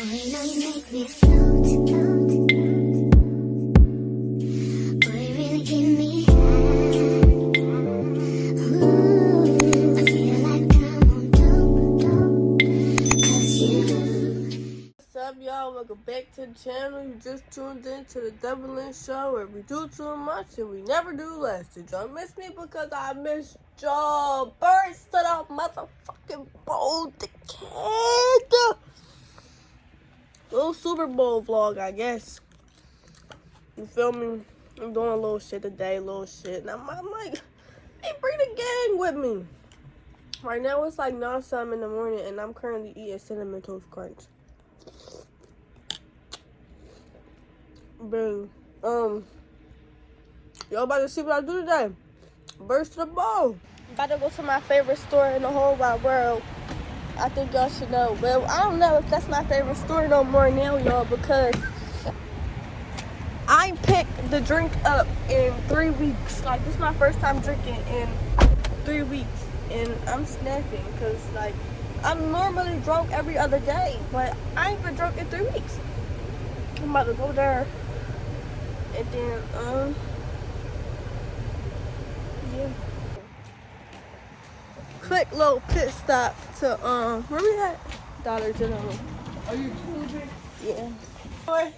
you know you make me float, float, boy, you really give me high. Ooh, I feel like I'm on dope, dope, 'cause you. What's up, y'all? Welcome back to the channel. You just tuned in to the Devlin Show, where we do too much and we never do less. Did y'all miss me? Because I missed y'all. Birds to the motherfucking bowl, the kid. Little Super Bowl vlog, I guess. You feel me? I'm doing a little shit today, little shit. And I'm like, hey, bring the gang with me. Right now it's like 9 something in the morning, and I'm currently eating Cinnamon Toast Crunch. Bang. Y'all about to see what I do today. Burst to the ball. About to go to my favorite store in the whole wide world. I think y'all should know. Well, I don't know if that's my favorite store no more now, y'all, because I picked the drink up in 3 weeks. Like, this is my first time drinking in 3 weeks. And I'm snapping because, like, I'm normally drunk every other day, but I ain't been drunk in 3 weeks. I'm about to go there. And then, yeah. Quick little pit stop to, where we at? Dollar General. Are you children? Yeah. Boy.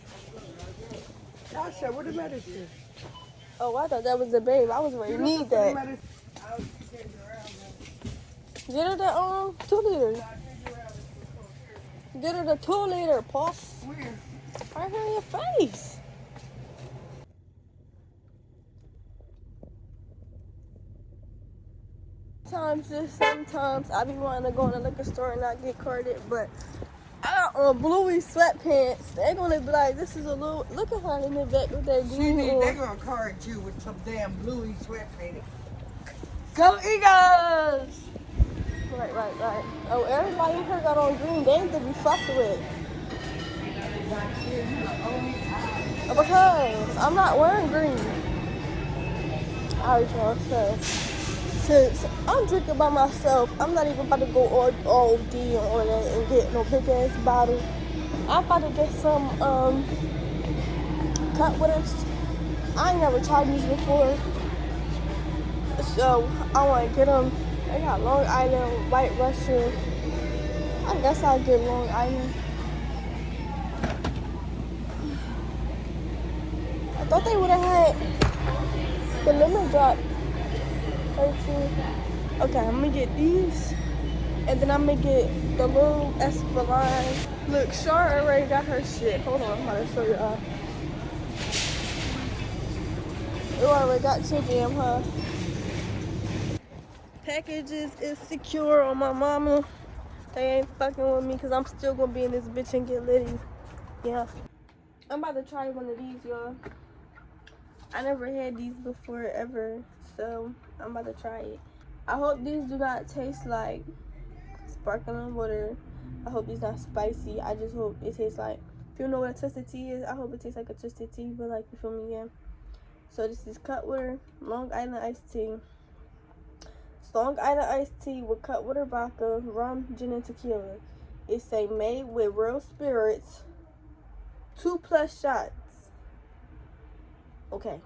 Tasha, what the medicine? Oh, I thought that was the babe. I was ready to need that. Get her the, 2 liter. Get her the 2 liter, Puss. Where? Right here in your face. Sometimes I be wanting to go in the liquor store and not get carded, but I got on bluey sweatpants. They're gonna be like, this is a little, look at her in the back with that glue They're on. gonna card you with some damn bluey sweatpants. Go Eagles! Right. Oh, everybody in here got on green. They ain't to be fucked with. Because I'm not wearing green. Alright, y'all, so since I'm drinking by myself, I'm not even about to go all D on it and get no big ass bottle. I'm about to get some cut waters. I ain't never tried these before, so I want to get them. They got Long Island, White Russian. I guess I'll get Long Island. I thought they would have had the lemon drop. 13. Okay, I'm gonna get these, and then I'm gonna get the little Esplanade. Look, Char already got her shit. Hold on, I'm about to show y'all. You already got your jam, huh? Packages is secure on my mama. They ain't fucking with me because I'm still gonna be in this bitch and get litty. Yeah. I'm about to try one of these, y'all. I never had these before ever, so I'm about to try it. I hope these do not taste like sparkling water. I hope these not spicy. I just hope it tastes like, if you know what a twisted tea is, I hope it tastes like a twisted tea, but like, you feel me? Yeah. So this is Cutwater Long Island iced tea. It's Long Island iced tea with Cutwater vodka, rum, gin, and tequila. It's a made with real spirits, 2+ shots. Okay.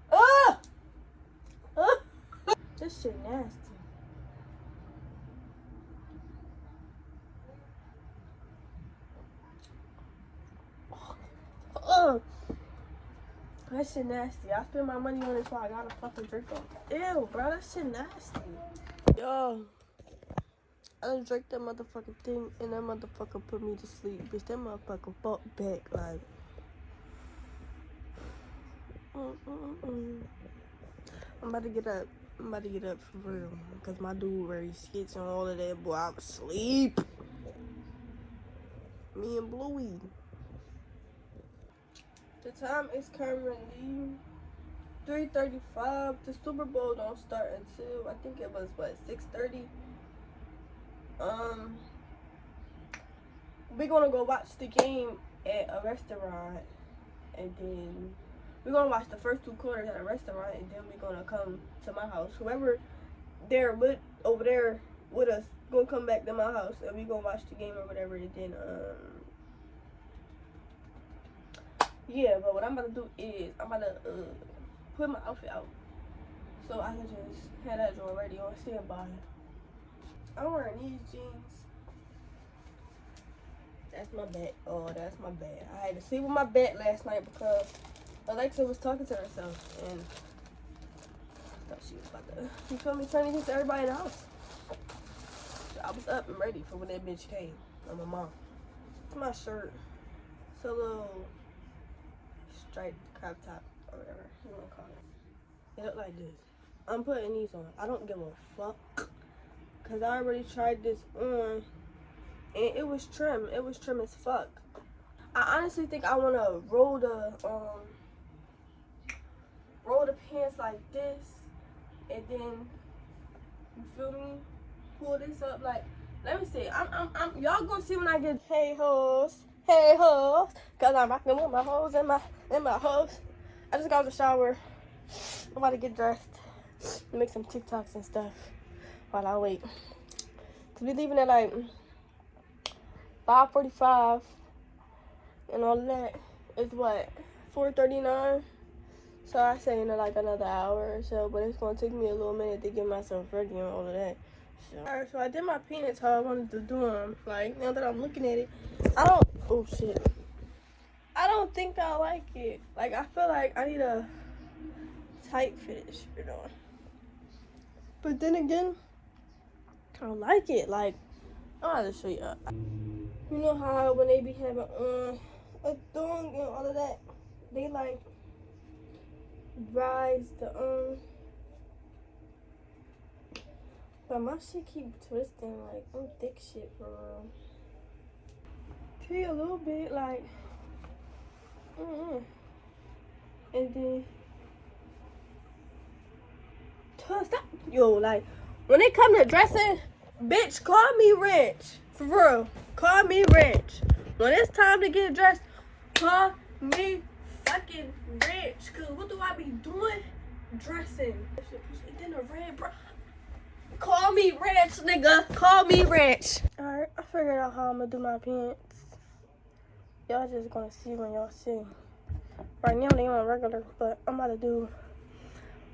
Ah! Ah! This shit nasty. Ugh. That shit nasty. I spent my money on this, so I gotta fucking drink them. Ew, bro, that shit nasty. Yo, I done drank that motherfucking thing, and that motherfucker put me to sleep. Bitch, that motherfucker fought back, like. I'm about to get up. I'm about to get up for real. Because my dude already skits and all of that. Boy, I'm asleep. Me and Bluey. The time is currently 3:35. The Super Bowl don't start until, I think it was, what, 6:30? We're going to go watch the game at a restaurant. And then we're gonna watch the first 2 quarters at a restaurant, and then we're gonna come to my house. Whoever there with over there with us gonna come back to my house and we gonna watch the game or whatever. And then yeah. But what I'm about to do is I'm about to put my outfit out so I can just have that joint ready on standby. I'm wearing these jeans. That's my bed. Oh, that's my bed. I had to sleep with my bed last night because Alexa was talking to herself and I thought she was about to, you feel me, turn against everybody in the house. So I was up and ready for when that bitch came on my mom. It's my shirt. It's a little striped crop top or whatever you want to call it. It look like this. I'm putting these on. I don't give a fuck because I already tried this on and it was trim. It was trim as fuck. I honestly think I want to roll the pants like this and then, you feel me, pull this up. Like, let me see. I'm y'all gonna see when I get hey hoes, cause I'm rocking with my hoes and my hoes. I just got out of the shower. I'm about to get dressed and make some TikToks and stuff while I wait. Cause we leaving at like 5:45 and all that. It's what, 4:39. So I say in like another hour or so, but it's gonna take me a little minute to get myself ready and all of that. So, alright, so I did my peanuts how I wanted to do them. Like, now that I'm looking at it, oh shit. I don't think I like it. Like, I feel like I need a tight finish, you know. But then again, I like it. Like, I'm about to show you. You know how when they be having a thong and all of that, they like rise the but my shit keep twisting. Like, I'm thick shit for real. See a little bit like and then stop. Yo, like when it come to dressing, bitch, call me rich. For real, call me rich. When it's time to get dressed, call me fucking rich. Cause what do I be doing? Dressing. And then a red bra. Call me rich, nigga. Call me rich. Alright, I figured out how I'm gonna do my pants. Y'all just gonna see when y'all see. Right now they on regular, but I'm about to do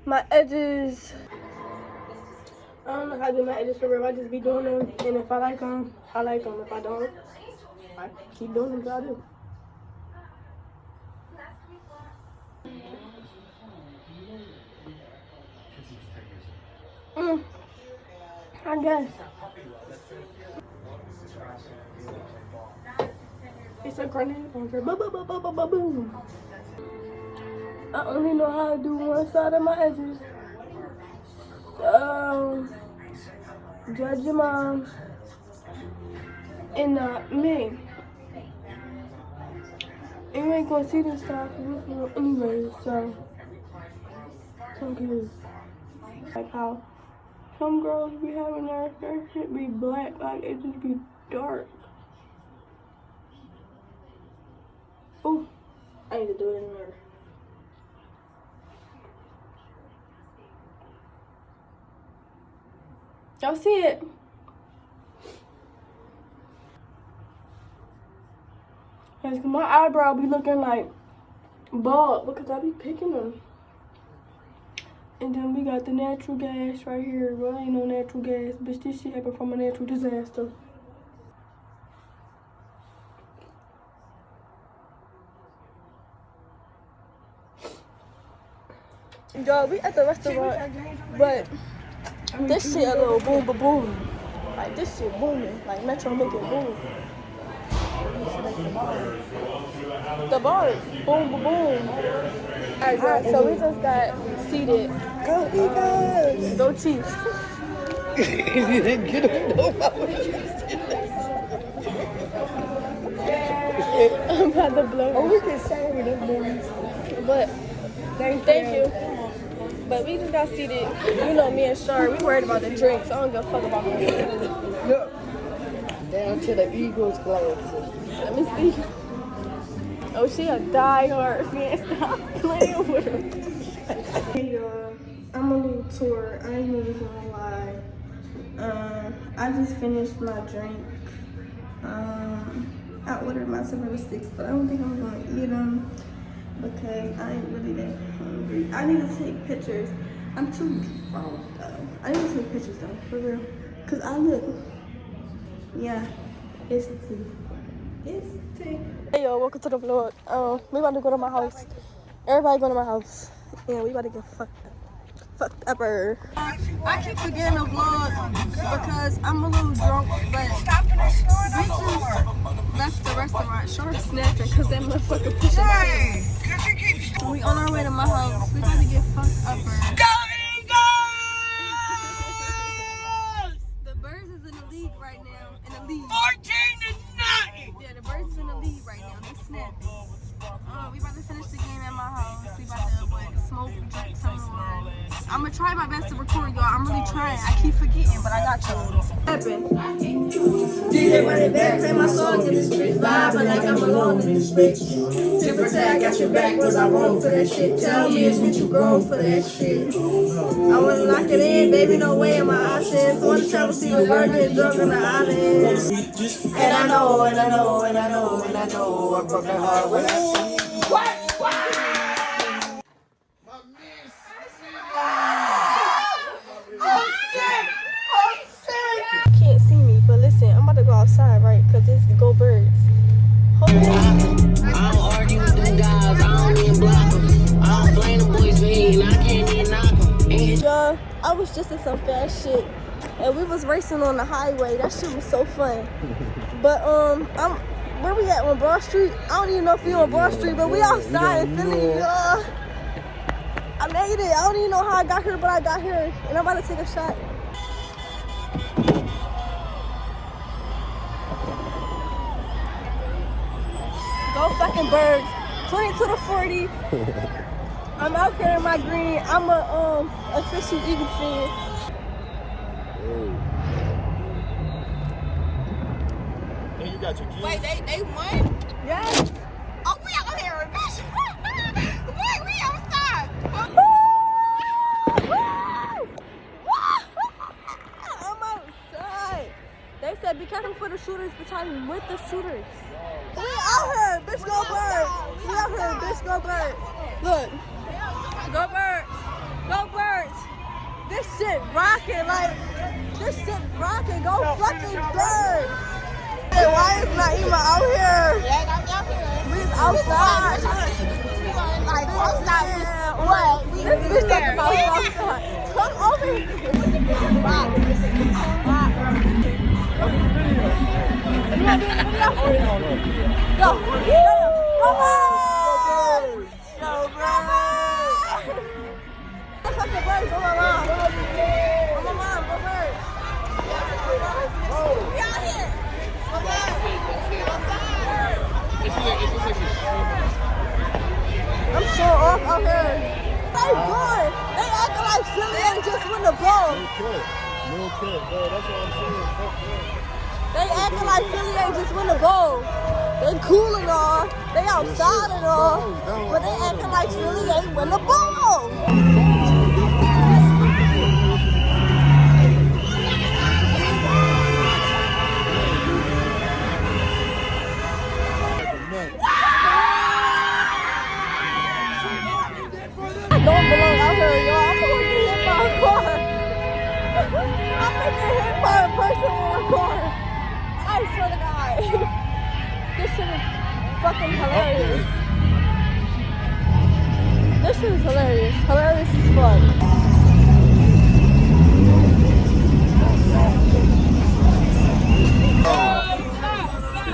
my edges. I don't know how to do my edges for real. I just be doing them, and if I like them, I like them. If I don't, I keep doing them. I do. I guess. It's a grenade launcher. Boom. I only know how to do one side of my edges. So, judge your mom and not me. And you ain't gonna see this stuff anyway, so I'm confused. Like how some girls be having their shit be black, like it just be dark. Oh, I need to do it in the mirror. Y'all see it? Cause my eyebrow be looking like bald because I be picking them. And then we got the natural gas right here. Well, ain't no natural gas, bitch. This shit happened from a natural disaster. Y'all, we at the restaurant, but this shit a little boom, boom. Like, this shit booming. Like, Metro make it boom. The bar, boom, boom. Alright, guys, so we just got seated. Go Eagles! Go Chiefs. You didn't get them, no. I'm about to blow. Oh, we can say with them boys. But, thank you. But we just got seated. You know, me and Shar, we worried about the drinks. I don't give a fuck about them. Look, down to the Eagles glasses. Let me see. Oh, she a die-hard fan. Stop playing with her. Hey, y'all. I'm a little tour. I ain't even gonna lie. I just finished my drink. I ordered my tomato sticks, but I don't think I'm gonna eat them because I ain't really that hungry. I need to take pictures. I'm too drunk though. I need to take pictures though, for real. Cause I look, yeah, it's tea. It's tea. Hey yo, welcome to the vlog. We about to go to my house. Everybody go to my house. Yeah, we about to get fucked up. I keep forgetting the vlog because I'm a little drunk, but bitches left the restaurant short snapping because that motherfucker pushing. We on our way to my house. We gotta get fucked up. The Birds is in the league right now. In the league. 14-9. Yeah, the Birds is in the league right now. They snapping. We about to finish the game at my house. We about to smoke, drink some more. I'm gonna try my best to record, y'all. I'm really trying. I keep forgetting, but I got you. DJ run it back, play my song in the streets, vibing like I'm alone in this bitch. Tipper say I got your back, cause I roll for that shit. Tell me it's what you grown for that shit. I wanna lock it in, baby, no way in my options. Wanna travel, see the world, get drunk on the islands. And I know, and I know, and I know, and I know, I broke that heart when I see. What? Can't see me, but listen, I'm about to go outside, right? Because it's Go Birds. I don't argue with them guys, I don't even block them. I don't blame the boys for hating, I can't even knock them. Y'all, I was just in some fast shit, and we was racing on the highway. That shit was so fun. But where we at, on Broad Street? I don't even know if we on Broad Street, but we outside in Philly, y'all. I made it. I don't even know how I got here, but I got here, and I'm about to take a shot. Go fucking Birds. 22 to 40. I'm out here in my green. I'm a official Eagle fan. Hey, you got your keys? Wait, they won? Yes. Oh, we out here, bitch. Wait, we outside. I'm outside. They said be careful for the shooters, but I'm with the shooters. We out here, bitch, go Birds. We out here, bitch, go Birds. Look. Go Birds. Go Birds. This shit rocking, like, this shit rocking. Go fucking Birds. Hey, why is Naima out here? Yeah, I'm out here. We outside. Like, outside. What? This bitch talking about outside. Come over here. You want to do the video? Go. Go Birds. Go Birds. Go fucking Birds. Oh my mom. Oh my mom. Go Birds. We out here. I'm so off out here. They good. They acting like Philly ain't just win the ball. No cap, bro. That's what I'm saying. Fuck that. They acting like Philly ain't just win the ball. They cool and all. They outside and all. But they acting like Philly ain't win the ball. I don't belong out here, y'all. I'm gonna get hit by a car. I'm gonna get hit by a person or a car. I swear to God. This shit is fucking hilarious. This shit is hilarious. Hilarious as fuck.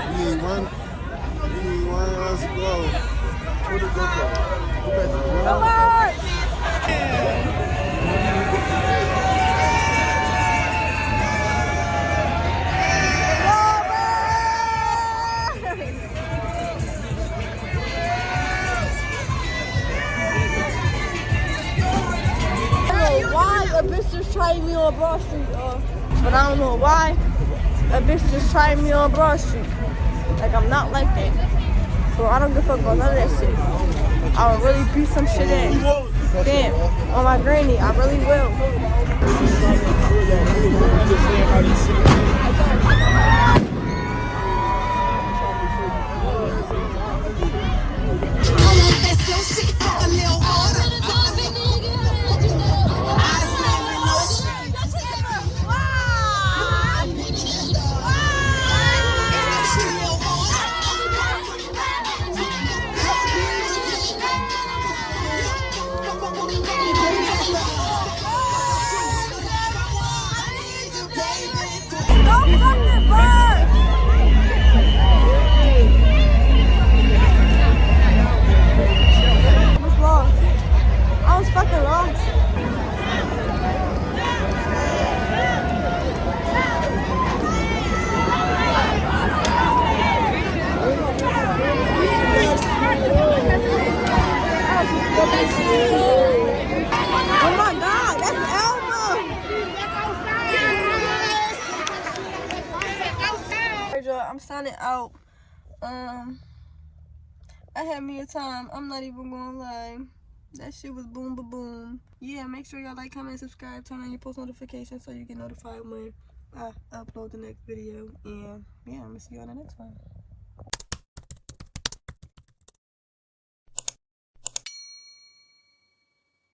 You need one? Let's go. Where to go for? Go back to the room. Come on! Why a bitch just tried me on Broad Street, but I don't know why a bitch just tried me on Broad Street. Like, I'm not like that. So I don't give a fuck about none of that shit. I will really beat some shit in. Damn, on my granny, I really will. Oh my God, that's Elma. I'm signing out. I had me a time. I'm not even gonna lie. That shit was boom, ba boom. Yeah, make sure y'all like, comment, subscribe, turn on your post notifications so you get notified when I upload the next video. And yeah, I'm gonna see you on the next one.